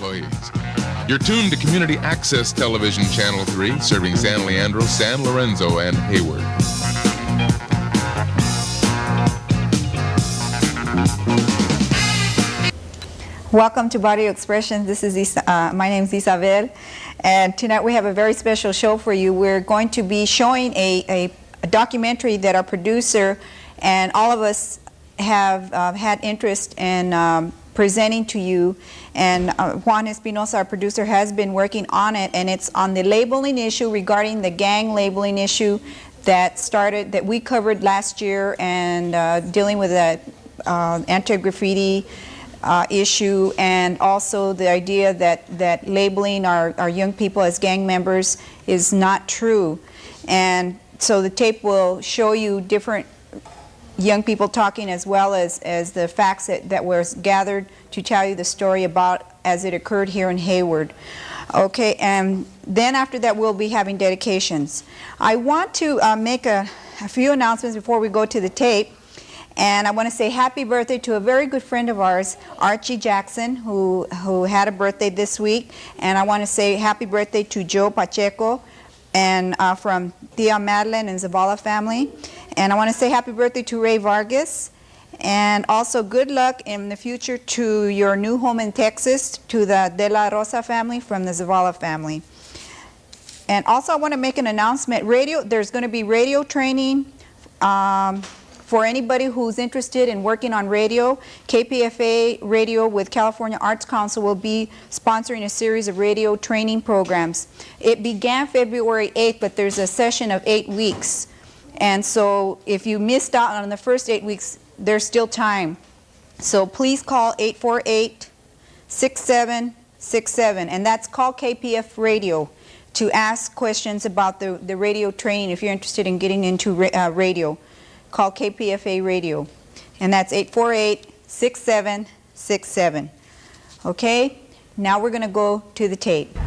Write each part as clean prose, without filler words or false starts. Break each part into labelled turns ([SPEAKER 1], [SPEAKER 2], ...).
[SPEAKER 1] employees. You're tuned to Community Access Television Channel 3, serving San Leandro, San Lorenzo, and Hayward.
[SPEAKER 2] Welcome to Barrio Expressions. This is my name is Isabel, and tonight we have a very special show for you. We're going to be showing a documentary that our producer and all of us have had interest in presenting to you, and Juan Espinosa, our producer, has been working on it, and it's on the labeling issue regarding the gang labeling issue that we covered last year, and dealing with that anti-graffiti issue, and also the idea that labeling our young people as gang members is not true. And so the tape will show you different young people talking, as well as the facts that were gathered to tell you the story about as it occurred here in Hayward. Okay, and then after that we'll be having dedications. I want to make a few announcements before we go to the tape. And I want to say happy birthday to a very good friend of ours, Archie Jackson, who had a birthday this week. And I want to say happy birthday to Joe Pacheco, and from Tia Madeline and Zavala family. And I want to say happy birthday to Ray Vargas. And also good luck in the future to your new home in Texas, to the De La Rosa family from the Zavala family. And also I want to make an announcement. There's going to be radio training for anybody who's interested in working on radio. KPFA Radio with California Arts Council will be sponsoring a series of radio training programs. It began February 8th, but there's a session of 8 weeks. And so if you missed out on the first 8 weeks, there's still time. So please call 848-6767, and that's call KPF Radio to ask questions about the radio training if you're interested in getting into radio. Call KPFA Radio, and that's 848-6767. Okay, now we're going to go to the tape.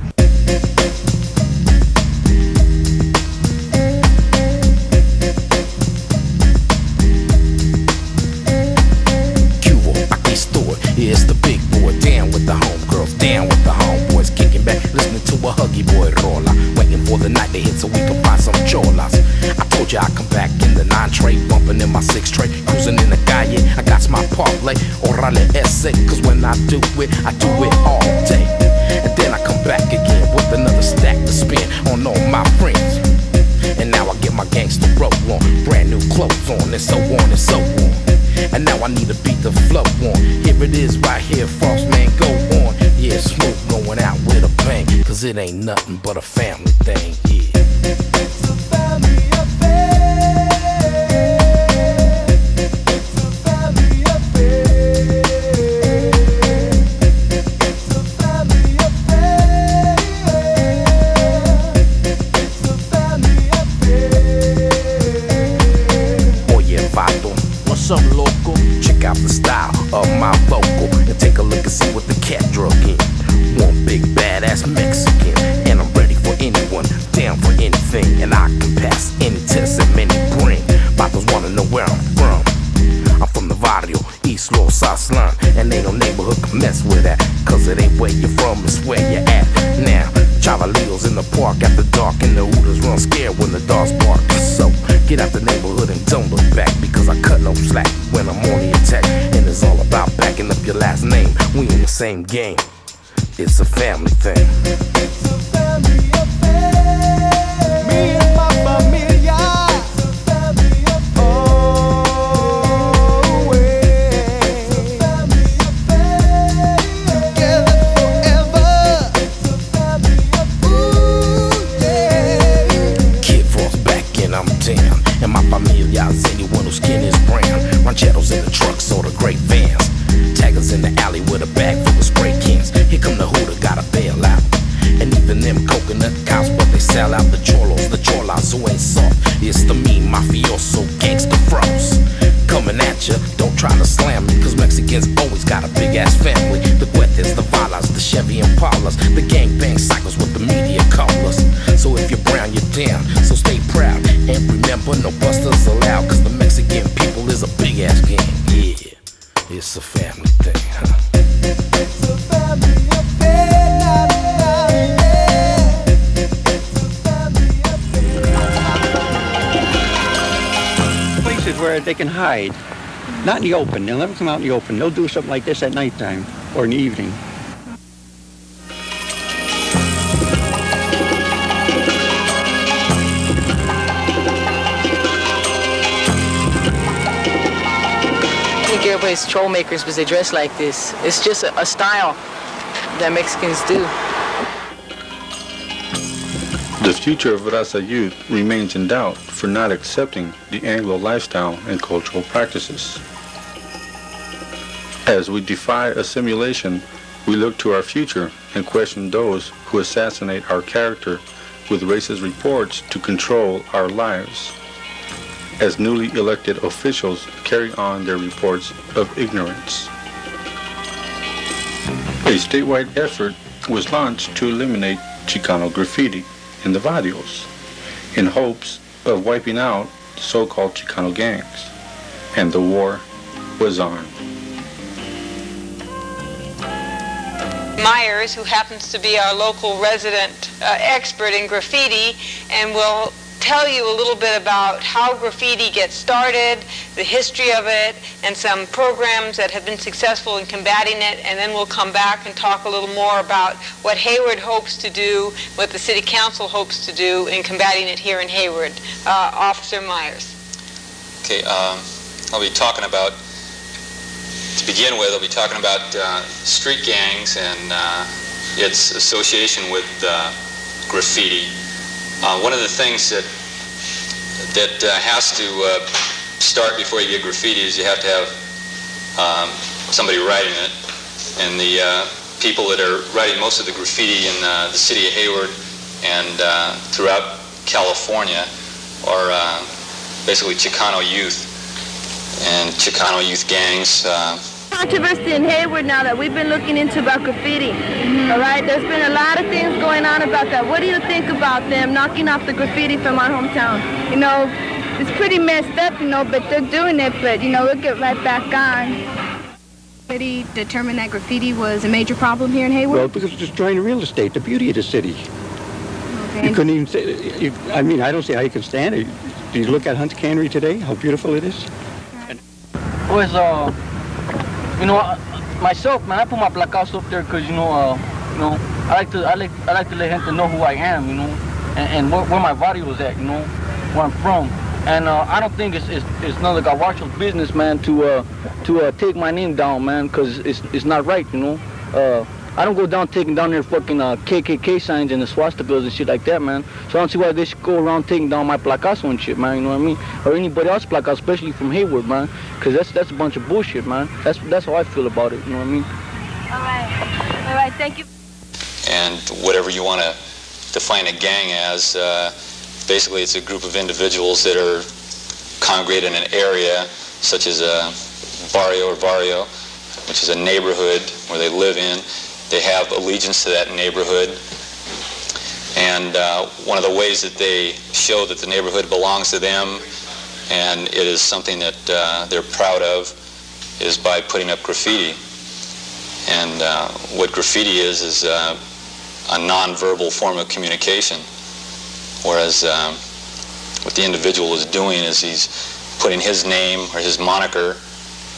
[SPEAKER 3] It's the big boy, down with the homegirls, down with the homeboys, kicking back, listening to a huggy boy roller, waiting for the night to hit so we can find some cholas. I told you I'd come back in the 9-tray, bumping in my 6-tray, cruising in the calle. I got my parlay, orale ese, cause when I do it all day. And then I come back again with another stack to spin on all my friends. And now I get my gangster roll on, brand new clothes on, and so on and so on. And now I need to beat the flow on. Here it is right here, Frost man, go on. Yeah, smoke going out with a bang, cause it ain't nothing but a family thing, yeah. It's a family affair. It's a family affair. It's a family affair. It's a family affair. Oye, vato, what's up, loco? Check out the style of my vocal and take a look and see what the cat drug in. One big badass Mexican, and I'm ready for anyone, down for anything, and I can pass any test that many bring. Bottles wanna know where I'm from. I'm from the Barrio, East Los Aslan, and ain't no neighborhood can mess with that, cause it ain't where you're from, it's where you're at. Now, Chavalillos in the park after dark, and the Hooters run scared when the dogs bark. So, get out the neighborhood and don't look back, because I cut no slack when I'm on the attack. And it's all about backing up your last name. We in the same game. It's a family thing. It's a family affair. Me and my familia. It's a family affair. Oh, it's a family affair. Together forever. It's a family affair. Ooh, yeah. Kid Frost back and I'm down. And my familia is anyone whose skin is brown. Rancheros in the trucks or the great vans. Taggers in the alley with a bag full of spray cans. Here come the hooter, gotta bail out. And even them coconut cops, but they sell out the cholas who ain't soft. It's the mean mafioso gangster froze. Coming at ya, don't try to slam me, cause Mexicans always got a big ass family. The Guetes, the Valas, the Chevy Impalas, the gangbang cycles with the media callers. So if you're brown, you're down, so stay proud. And remember, no busters allowed, cause the Mexican people is a big ass gang, yeah. It's a family thing, huh? It's a family affair.
[SPEAKER 4] somewhere they can hide. Not in the open. They'll never come out in the open. They'll do something like this at nighttime or in the evening.
[SPEAKER 5] I think everybody's trollmakers because they dress like this. It's just a style that Mexicans do.
[SPEAKER 6] The future of Raza youth remains in doubt for not accepting the Anglo lifestyle and cultural practices. As we defy assimilation, we look to our future and question those who assassinate our character with racist reports to control our lives, as newly elected officials carry on their reports of ignorance. A statewide effort was launched to eliminate Chicano graffiti in the barrios in hopes of wiping out so-called Chicano gangs, and the war was on.
[SPEAKER 7] Myers, who happens to be our local resident expert in graffiti, and will tell you a little bit about how graffiti gets started, the history of it, and some programs that have been successful in combating it, and then we'll come back and talk a little more about what Hayward hopes to do, what the City Council hopes to do in combating it here in Hayward. Officer Myers.
[SPEAKER 8] Okay, I'll be talking about, to begin with, I'll be talking about street gangs and its association with graffiti. One of the things that has to start before you get graffiti is you have to have somebody writing it. And the people that are writing most of the graffiti in the city of Hayward and throughout California are basically Chicano youth and Chicano youth gangs.
[SPEAKER 9] Controversy in Hayward now that we've been looking into about graffiti. All right, there's been a lot of things going on about that. What do you think about them knocking off the graffiti from our hometown?
[SPEAKER 10] You know, it's pretty messed up, you know, but they're doing it, but, you know, we'll get right back on.
[SPEAKER 9] Somebody determined that graffiti was a major problem here in Hayward?
[SPEAKER 4] Well, because it's destroying real estate, the beauty of the city.
[SPEAKER 9] Okay.
[SPEAKER 4] You couldn't even say, I mean, I don't see how you can stand it. Do you look at Hunt's Cannery today, how beautiful it is?
[SPEAKER 11] Pues, you know, myself, man, I put my placards up there because, you know, I like to let gente know who I am, you know, and where my barrio is at, you know, where I'm from. And I don't think it's none of the Gabacho's business, man, to take my name down, man, because it's not right, you know. I don't go down taking down their fucking KKK signs and the swastikas and shit like that, man. So I don't see why they should go around taking down my placazo and shit, man, you know what I mean? Or anybody else's placazo, especially from Hayward, man. Because that's a bunch of bullshit, man. That's how I feel about it, you know what I mean?
[SPEAKER 9] All right, thank you.
[SPEAKER 8] And whatever you want to define a gang as, basically it's a group of individuals that are congregated in an area, such as a barrio, which is a neighborhood where they live in. They have allegiance to that neighborhood, and one of the ways that they show that the neighborhood belongs to them and it is something that they're proud of is by putting up graffiti. And what graffiti is a non-verbal form of communication, whereas what the individual is doing is he's putting his name or his moniker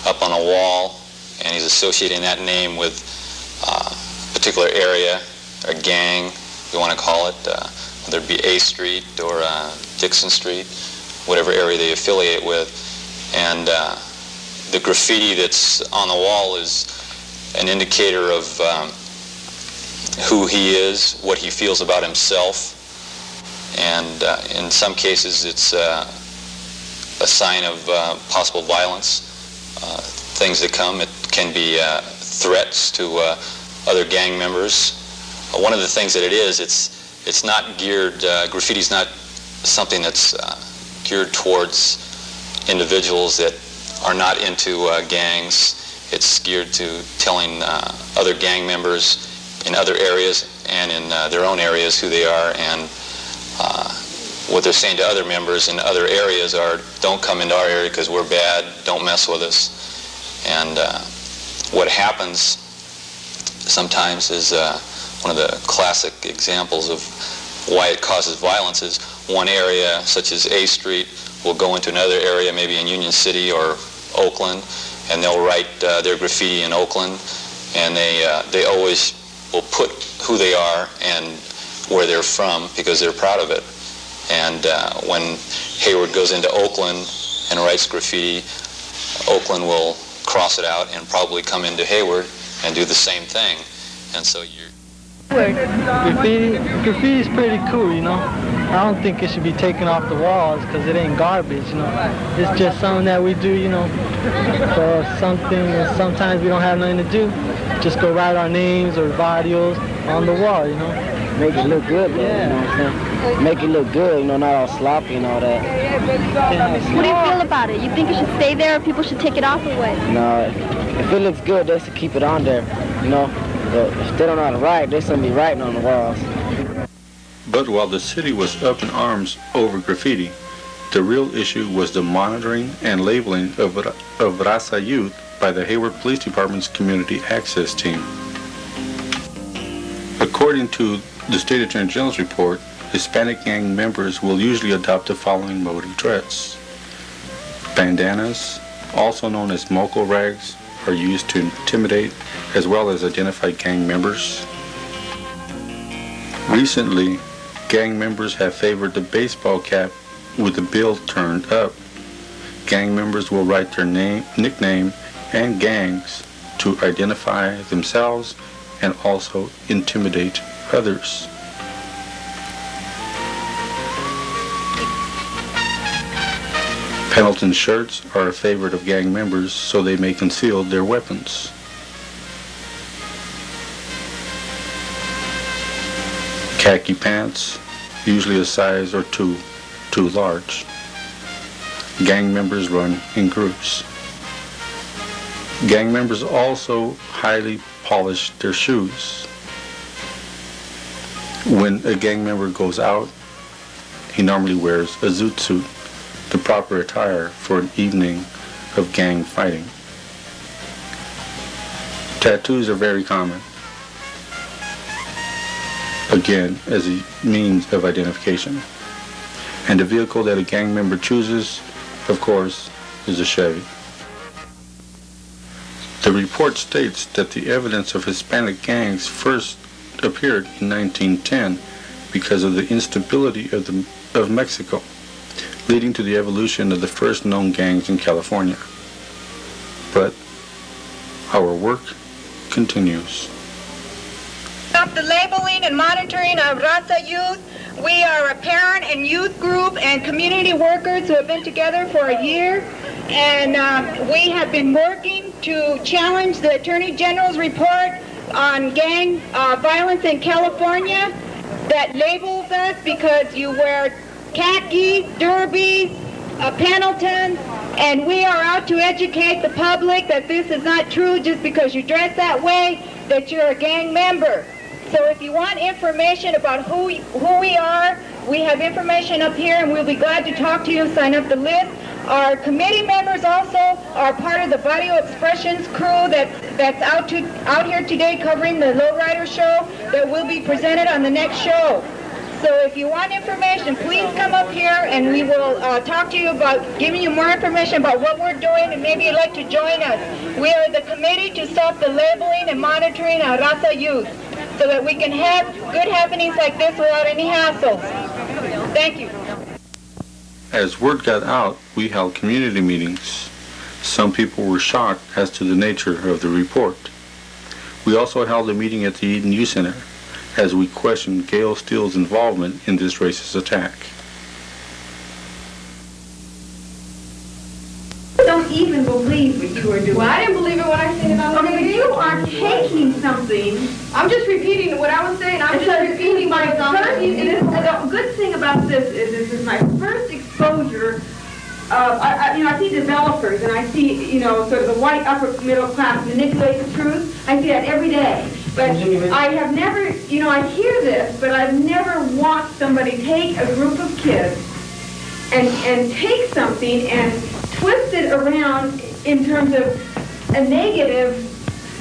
[SPEAKER 8] up on a wall, and he's associating that name with a particular area, a gang, if you want to call it, whether it be A Street or Dixon Street, whatever area they affiliate with. And the graffiti that's on the wall is an indicator of who he is, what he feels about himself, and in some cases it's a sign of possible violence, things that come. It can be threats to other gang members. One of the things that it is, it's not geared, graffiti's not something that's geared towards individuals that are not into gangs. It's geared to telling other gang members in other areas and in their own areas who they are, and what they're saying to other members in other areas are, don't come into our area because we're bad, don't mess with us. And what happens sometimes is one of the classic examples of why it causes violence is one area, such as A Street, will go into another area, maybe in Union City or Oakland, and they'll write their graffiti in Oakland, and they always will put who they are and where they're from because they're proud of it. And when Hayward goes into Oakland and writes graffiti, Oakland will cross it out and probably come into Hayward and do the same thing. And so you're...
[SPEAKER 11] Graffiti is pretty cool, you know. I don't think it should be taken off the walls because it ain't garbage, you know. It's just something that we do, you know, for something, and sometimes we don't have nothing to do. Just go write our names or barrios on the wall, you know.
[SPEAKER 12] Make it look good, though, you know what I'm saying? Make it look good, you know, not all sloppy and all that.
[SPEAKER 9] What do you feel about it? You think it should stay there or people should take it off or what?
[SPEAKER 12] No, if it looks good, they should keep it on there, you know. But if they don't know how to write, they shouldn't be writing on the walls.
[SPEAKER 6] But while the city was up in arms over graffiti, the real issue was the monitoring and labeling of Raza youth by the Hayward Police Department's Community Access Team. According to the State Attorney General's report, Hispanic gang members will usually adopt the following mode of dress. Bandanas, also known as moco rags, are used to intimidate as well as identify gang members. Recently, gang members have favored the baseball cap with the bill turned up. Gang members will write their name, nickname, and gangs to identify themselves and also intimidate others. Pendleton shirts are a favorite of gang members so they may conceal their weapons. Khaki pants, usually a size or two too large. Gang members run in groups. Gang members also highly polish their shoes. When a gang member goes out, he normally wears a zoot suit, the proper attire for an evening of gang fighting. Tattoos are very common, again, as a means of identification. And the vehicle that a gang member chooses, of course, is a Chevy. The report states that the evidence of Hispanic gangs first appeared in 1910 because of the instability of Mexico, leading to the evolution of the first known gangs in California. But our work continues.
[SPEAKER 13] Stop the labeling and monitoring of Raza youth. We are a parent and youth group and community workers who have been together for a year, and we have been working to challenge the Attorney General's report on gang violence in California that labels us because you wear khaki, derbies, Pendletons, and we are out to educate the public that this is not true just because you dress that way, that you're a gang member. So if you want information about who we are, we have information up here and we'll be glad to talk to you, sign up the list. Our committee members also are part of the Barrio Expressions crew that's out here today covering the Lowrider show that will be presented on the next show. So if you want information, please come up here and we will talk to you about giving you more information about what we're doing, and maybe you'd like to join us. We are the committee to stop the labeling and monitoring of Raza youth so that we can have good happenings like this without any hassles. Thank you.
[SPEAKER 6] As word got out, we held community meetings. Some people were shocked as to the nature of the report. We also held a meeting at the Eden Youth Center as we questioned Gail Steele's involvement in this racist attack.
[SPEAKER 14] Don't even believe what you are doing. Well, I didn't believe it when I seen it on the video. You are taking something. I'm just repeating what I was saying. I'm just repeating my first. The good thing about this is this is my first exposure. I see developers and I see, sort of the white upper middle class manipulate the truth. I see that every day. But I have never, I hear this, but I've never watched somebody take a group of kids and take something and twist it around in terms of a negative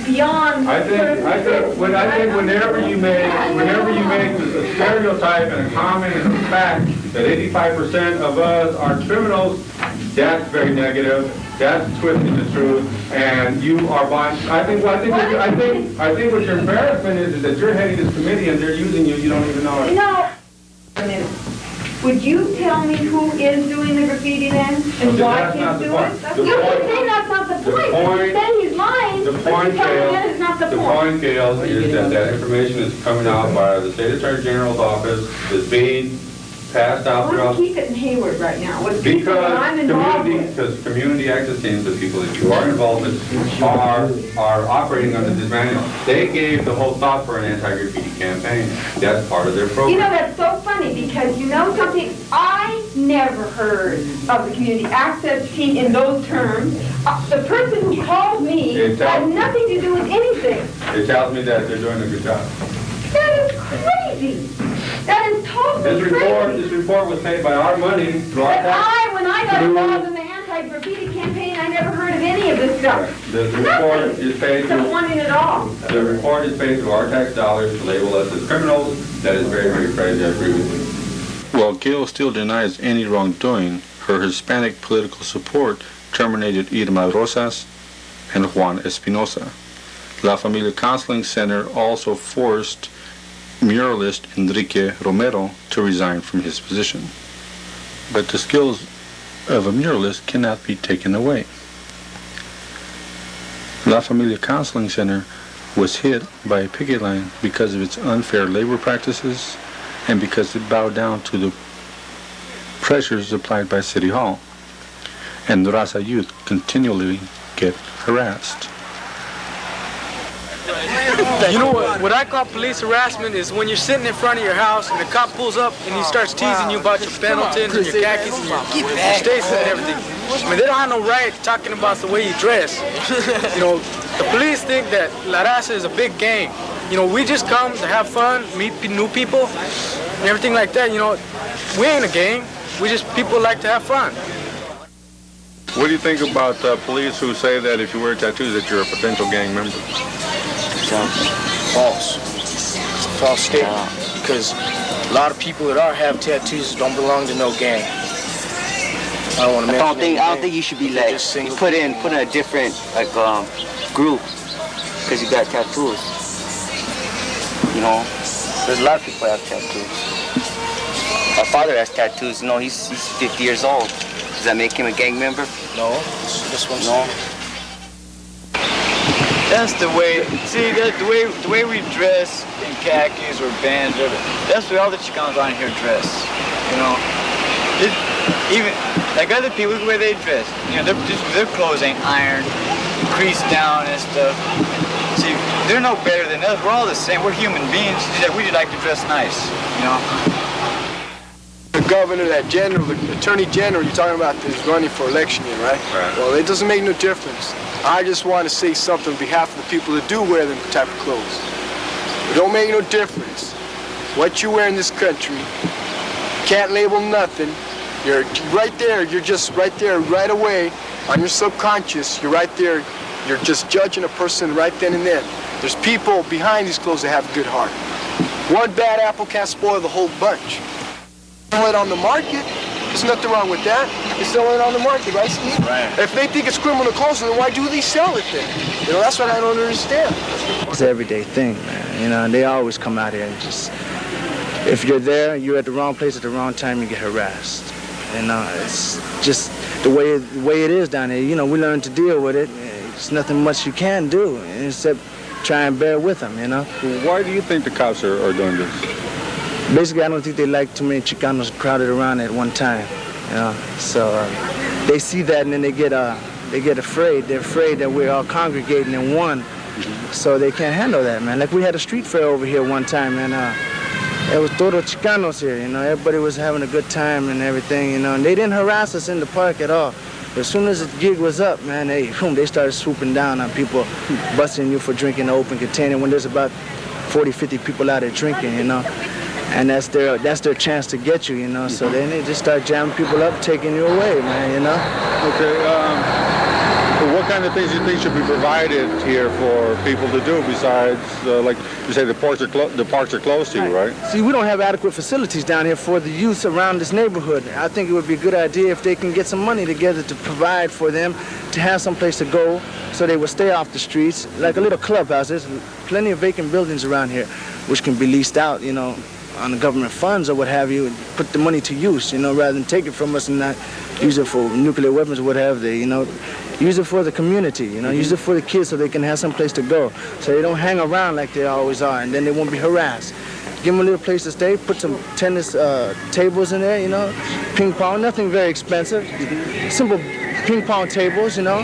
[SPEAKER 14] beyond.
[SPEAKER 15] I think whenever you make
[SPEAKER 6] makes it a stereotype and a comment and a fact that 85% of us are criminals. That's very negative. That's twisting the truth, and you are buying. I think what your embarrassment is that you're heading this committee and they're using you. You don't even know it.
[SPEAKER 14] No. Would you tell me who is doing the graffiti then, and why he's doing it? You can say that's not the point. You say he's lying, but you tell me that is not the point.
[SPEAKER 6] The point, Gail, is that information is coming out by the State Attorney General's office, is being passed out throughout.
[SPEAKER 14] Let's keep it in Hayward right now. Let's keep it that I'm involved with.
[SPEAKER 6] Because community access teams, the people that you are involved with, are operating under this manual. They gave the whole thought for an anti-graffiti campaign. That's part of their program.
[SPEAKER 14] You know, that's so funny because you know something? I never heard of the community access team in those terms. The person who called me had nothing to do with anything.
[SPEAKER 6] It tells me that they're doing a good job.
[SPEAKER 14] That is crazy. That is totally crazy.
[SPEAKER 6] This report was paid by our money through our tax.
[SPEAKER 14] When I got involved in the anti-graffiti campaign, I never heard of any of this stuff.
[SPEAKER 6] The report is paid through.
[SPEAKER 14] Wanting it all.
[SPEAKER 6] The report is paid through our tax dollars to label us as criminals. That is very, very crazy. I agree with you. While Gail still denies any wrongdoing, her Hispanic political support terminated Irma Rosas and Juan Espinosa. La Familia Counseling Center also forced muralist Enrique Romero to resign from his position. But the skills of a muralist cannot be taken away. La Familia Counseling Center was hit by a picket line because of its unfair labor practices and because it bowed down to the pressures applied by City Hall. And the Raza youth continually get harassed.
[SPEAKER 15] You know what I call police harassment is when you're sitting in front of your house and the cop pulls up and he starts teasing you about your Pendletons and your khakis and your Stacy and everything. I mean, they don't have no right talking about the way you dress. You know, the police think that La Raza is a big gang. You know, we just come to have fun, meet new people, and everything like that. You know, we ain't a gang. We just people like to have fun.
[SPEAKER 6] What do you think about police who say that if you wear tattoos that you're a potential gang member?
[SPEAKER 16] False. It's a false statement because a lot of people that have tattoos don't belong to no gang. I don't want to mention.
[SPEAKER 17] I don't think you should be like put in a different group because you got tattoos. You know, there's a lot of people that have tattoos. My father has tattoos. You know, he's 50 years old. Does that make him a gang member?
[SPEAKER 16] No. This one's
[SPEAKER 17] no.
[SPEAKER 18] That's the way. See, the way we dress in khakis or bands, that's the way all the Chicanos around here dress. You know, even like other people, the way they dress. You know, their clothes ain't ironed, creased down and stuff. See, they're no better than us. We're all the same. We're human beings. We just like to dress nice. You know.
[SPEAKER 19] The governor, that general, the attorney general you're talking about is running for election here, right? Right. Well, it doesn't make no difference. I just want to say something on behalf of the people that do wear them type of clothes. It don't make no difference what you wear in this country. Can't label nothing. You're right there. You're just right there right away on your subconscious. You're right there. You're just judging a person right then and there. There's people behind these clothes that have a good heart. One bad apple can't spoil the whole bunch. Sell it on the market. There's nothing wrong with that. They sell it on the market, right, Steve? Right. If they think it's criminal clothes, then why do they sell it then? You know, that's what I don't understand.
[SPEAKER 16] It's an everyday thing, man. You know, and they always come out here and just, if you're there, you're at the wrong place at the wrong time, you get harassed. And it's just the way it is down there. You know, we learn to deal with it. There's nothing much you can do except try and bear with them, you know.
[SPEAKER 6] Why do you think the cops are doing this?
[SPEAKER 16] Basically, I don't think they like too many Chicanos crowded around at one time, you know. So they see that and then they get afraid. They're afraid that we're all congregating in one, so they can't handle that, man. Like we had a street fair over here one time, and it was todo Chicanos here, you know. Everybody was having a good time and everything, you know. And they didn't harass us in the park at all. As soon as the gig was up, man, they started swooping down on people, busting you for drinking an open container when there's about 40, 50 people out there drinking, you know. And that's their chance to get you, you know. So then they just start jamming people up, taking you away, man, you know.
[SPEAKER 6] Okay. What kind of things do you think should be provided here for people to do besides, like you say, the parks are closed to you, right?
[SPEAKER 16] See, we don't have adequate facilities down here for the youth around this neighborhood. I think it would be a good idea if they can get some money together to provide for them to have some place to go so they will stay off the streets, like a little clubhouse. There's plenty of vacant buildings around here which can be leased out, you know, on the government funds or what have you, and put the money to use, you know, rather than take it from us and not use it for nuclear weapons or what have they, you know. Use it for the community, you know, use it for the kids so they can have some place to go, so they don't hang around like they always are, and then they won't be harassed. Give them a little place to stay, put some tennis tables in there, you know, ping pong, nothing very expensive, simple ping pong tables, you know,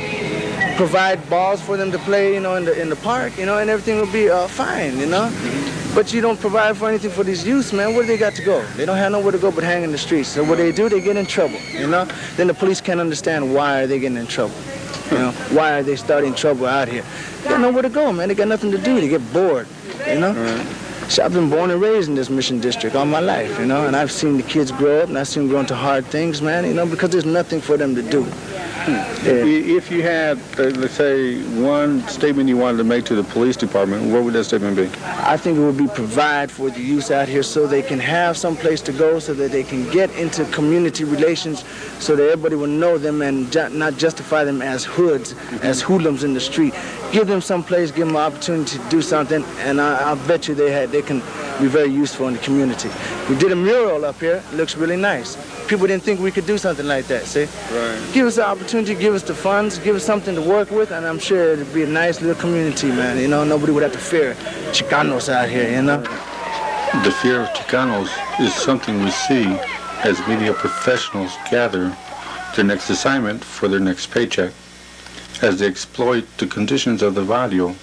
[SPEAKER 16] provide balls for them to play, you know, in the park, you know, and everything will be fine, you know. But you don't provide for anything for these youths, man. Where do they got to go? They don't have nowhere to go but hang in the streets. So what they do, they get in trouble, you know. Then the police can't understand why are they getting in trouble. You know, why are they starting trouble out here? They got nowhere to go, man. They got nothing to do. They get bored, you know. So I've been born and raised in this Mission District all my life, you know, and I've seen the kids grow up, and I've seen them grow into hard things, man, you know, because there's nothing for them to do.
[SPEAKER 6] If you had, let's say, one statement you wanted to make to the police department, what would that statement be?
[SPEAKER 16] I think it would be provide for the youth out here so they can have some place to go, so that they can get into community relations, so that everybody will know them and not justify them as hoods, as hoodlums in the street. Give them some place, give them an opportunity to do something, and I'll bet you they can be very useful in the community. We did a mural up here. It looks really nice. People didn't think we could do something like that, see?
[SPEAKER 6] Right.
[SPEAKER 16] Give us the opportunity, give us the funds, give us something to work with, and I'm sure it'd be a nice little community, man. You know, nobody would have to fear Chicanos out here, you know?
[SPEAKER 6] The fear of Chicanos is something we see as media professionals gather their next assignment for their next paycheck, as they exploit the conditions of the barrio,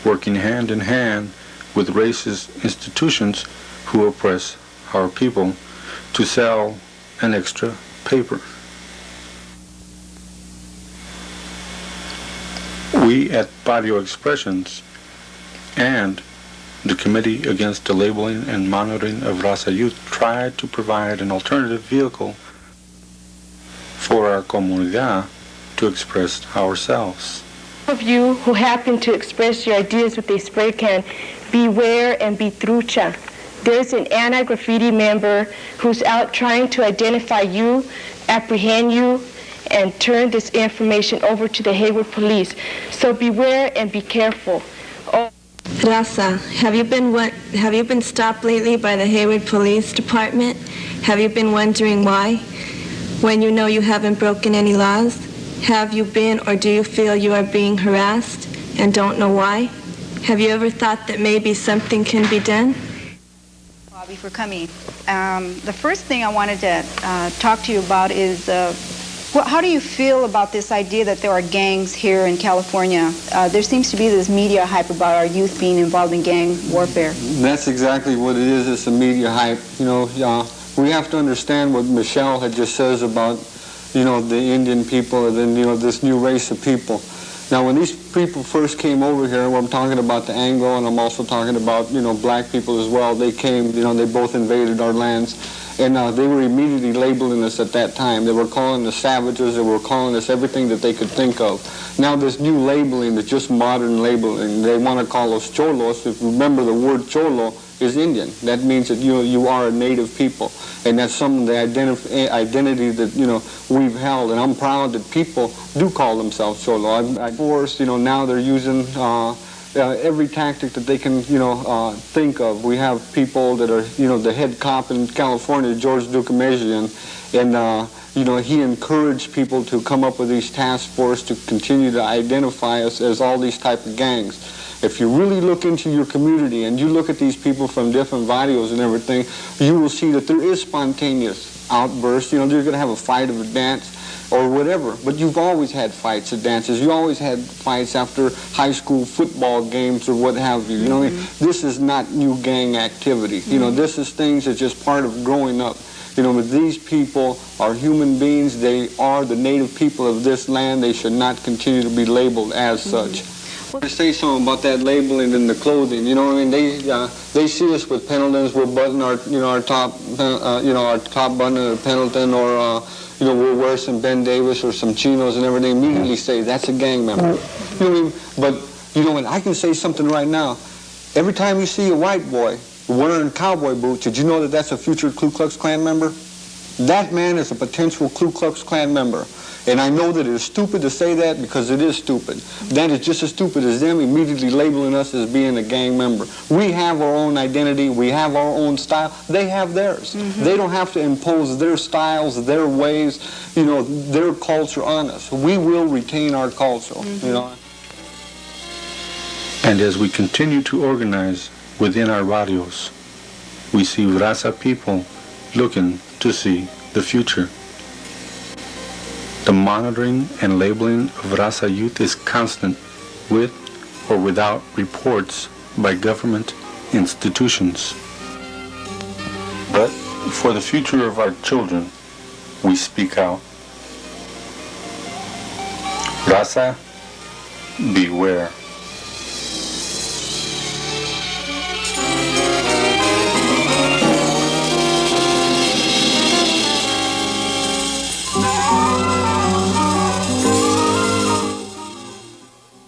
[SPEAKER 6] working hand in hand with racist institutions who oppress our people to sell an extra paper. We at Barrio Expressions and the Committee Against the Labeling and Monitoring of Raza Youth tried to provide an alternative vehicle for our comunidad to express ourselves.
[SPEAKER 9] Of you who happen to express your ideas with a spray can, beware and be trucha. There's an anti-graffiti member who's out trying to identify you, apprehend you, and turn this information over to the Hayward police. So beware and be careful. Oh.
[SPEAKER 20] Raza, have you been stopped lately by the Hayward Police Department? Have you been wondering why? When you know you haven't broken any laws? Have you been or do you feel you are being harassed and don't know why? Have you ever thought that maybe something can be done?
[SPEAKER 2] Bobby, for coming. The first thing I wanted to talk to you about is how do you feel about this idea that there are gangs here in California? There seems to be this media hype about our youth being involved in gang warfare.
[SPEAKER 21] That's exactly what it is. It's a media hype. You know, we have to understand what Michelle had just says about, you know, the Indian people and then, you know, this new race of people. Now, when these people first came over here, well, I'm talking about the Anglo, and I'm also talking about, you know, black people as well. They came, you know, they both invaded our lands, and they were immediately labeling us at that time. They were calling us savages. They were calling us everything that they could think of. Now, this new labeling, that's just modern labeling, they want to call us cholos. If you remember, the word cholo is Indian. That means that you are a native people, and that's some of the identity that, you know, we've held. And I'm proud that people do call themselves cholo. I forced, you know, now they're using every tactic that they can, you know, think of. We have people that are, you know, the head cop in California, George Ducamejian, and you know, he encouraged people to come up with these task force to continue to identify us as all these type of gangs. If you really look into your community and you look at these people from different barrios and everything, you will see that there is spontaneous outbursts. You know, you're going to have a fight of a dance or whatever, but you've always had fights at dances. You always had fights after high school football games or what have you. You know, this is not new gang activity. You know, this is things that's just part of growing up. You know, but these people are human beings. They are the native people of this land. They should not continue to be labeled as such. To say something about that labeling in the clothing, you know what I mean? They see us with Pendletons. We'll button our, you know, our top, you know, our top button of the Pendleton, or you know, we'll wear some Ben Davis or some chinos and everything, immediately say, that's a gang member. You know what I mean? But, you know, and I can say something right now. Every time you see a white boy wearing cowboy boots, did you know that that's a future Ku Klux Klan member? That man is a potential Ku Klux Klan member. And I know that it is stupid to say that because it is stupid. That is just as stupid as them immediately labeling us as being a gang member. We have our own identity. We have our own style. They have theirs. They don't have to impose their styles, their ways, you know, their culture on us. We will retain our culture, you know.
[SPEAKER 6] And as we continue to organize within our barrios, we see Raza people looking to see the future. The monitoring and labeling of Raza youth is constant, with or without reports by government institutions. But for the future of our children, we speak out. Raza, beware.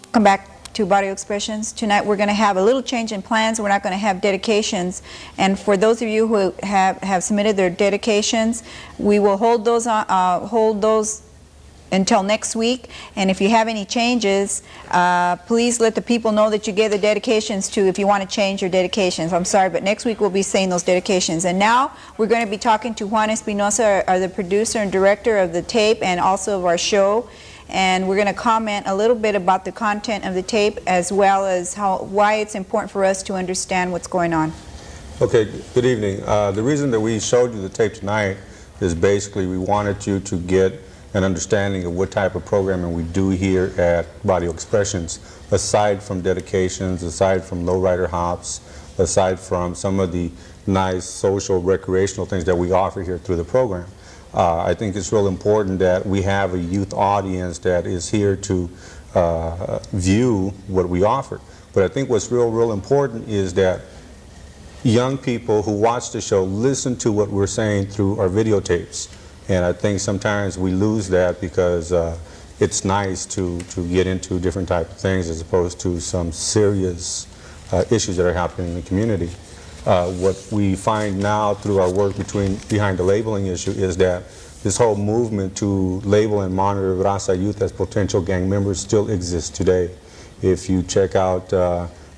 [SPEAKER 2] Welcome back to Barrio Expressions. Tonight we're going to have a little change in plans. We're not going to have dedications. And for those of you who have submitted their dedications, we will hold those until next week. And if you have any changes, please let the people know that you gave the dedications to if you want to change your dedications. I'm sorry, but next week we'll be saying those dedications. And now we're going to be talking to Juan Espinosa, the producer and director of the tape and also of our show. And we're going to comment a little bit about the content of the tape as well as why it's important for us to understand what's going on.
[SPEAKER 1] Okay, good evening. The reason that we showed you the tape tonight is basically we wanted you to get an understanding of what type of programming we do here at Barrio Expressions, aside from dedications, aside from lowrider hops, aside from some of the nice social, recreational things that we offer here through the program. I think it's real important that we have a youth audience that is here to view what we offer. But I think what's real important is that young people who watch the show listen to what we're saying through our videotapes. And I think sometimes we lose that because it's nice to get into different type of things as opposed to some serious issues that are happening in the community. What we find now through our work behind the labeling issue is that this whole movement to label and monitor Raza youth as potential gang members still exists today. If you check out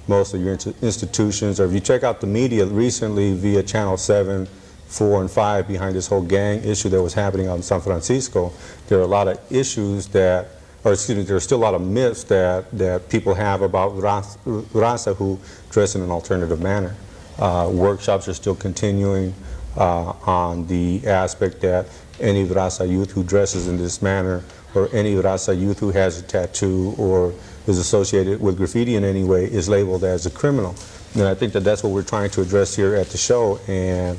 [SPEAKER 1] most of your institutions, or if you check out the media recently via Channel 7, 4, and 5 behind this whole gang issue that was happening out in San Francisco, there are a lot of issues that, or excuse me, there are still a lot of myths that people have about Raza who dress in an alternative manner. Workshops are still continuing on the aspect that any Raza youth who dresses in this manner, or any Raza youth who has a tattoo or is associated with graffiti in any way, is labeled as a criminal. And I think that that's what we're trying to address here at the show, and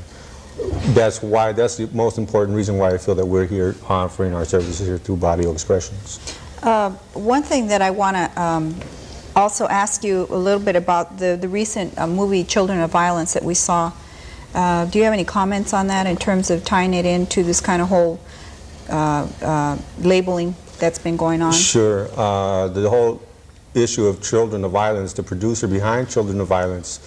[SPEAKER 1] that's the most important reason why I feel that we're here offering our services here through Barrio Expressions.
[SPEAKER 2] One thing that I want to also ask you a little bit about the recent movie Children of Violence that we saw. Do you have any comments on that in terms of tying it into this kind of whole labeling that's been going on?
[SPEAKER 1] Sure. The whole issue of Children of Violence, the producer behind Children of Violence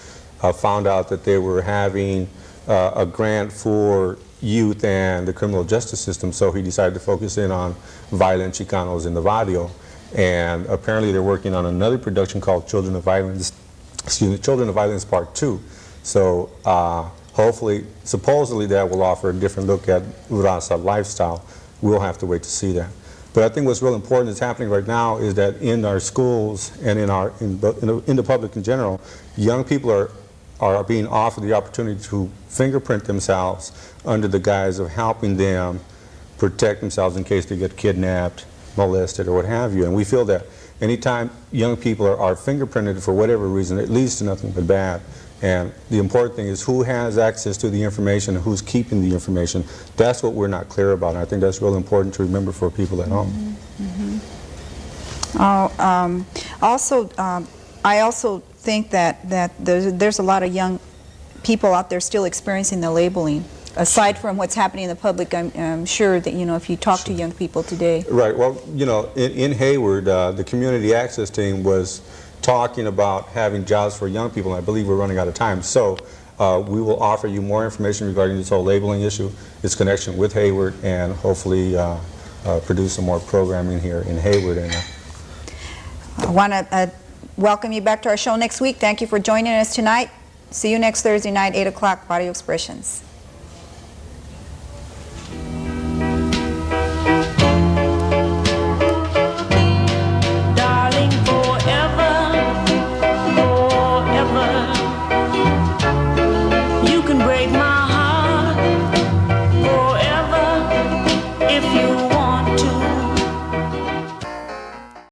[SPEAKER 1] found out that they were having a grant for youth and the criminal justice system, so he decided to focus in on violent Chicanos in the barrio. And apparently they're working on another production called Children of Violence, Children of Violence Part 2. So hopefully, supposedly that will offer a different look at Raza lifestyle. We'll have to wait to see that. But I think what's real important that's happening right now is that in our schools and in the public in general, young people are being offered the opportunity to fingerprint themselves under the guise of helping them protect themselves in case they get kidnapped, molested, or what have you. And we feel that anytime young people are fingerprinted for whatever reason, it leads to nothing but bad. And the important thing is who has access to the information and who's keeping the information. That's what we're not clear about, and I think that's real important to remember for people at home.
[SPEAKER 2] I also think that there's a lot of young people out there still experiencing the labeling. aside from what's happening in the public, I'm sure that, you know, if you talk to young people today.
[SPEAKER 1] Right. Well, you know, in Hayward, the community access team was talking about having jobs for young people, and I believe we're running out of time. So we will offer you more information regarding this whole labeling issue, its connection with Hayward, and hopefully produce some more programming here in Hayward. And
[SPEAKER 2] I want to welcome you back to our show next week. Thank you for joining us tonight. See you next Thursday night, 8 o'clock, Barrio Expressions.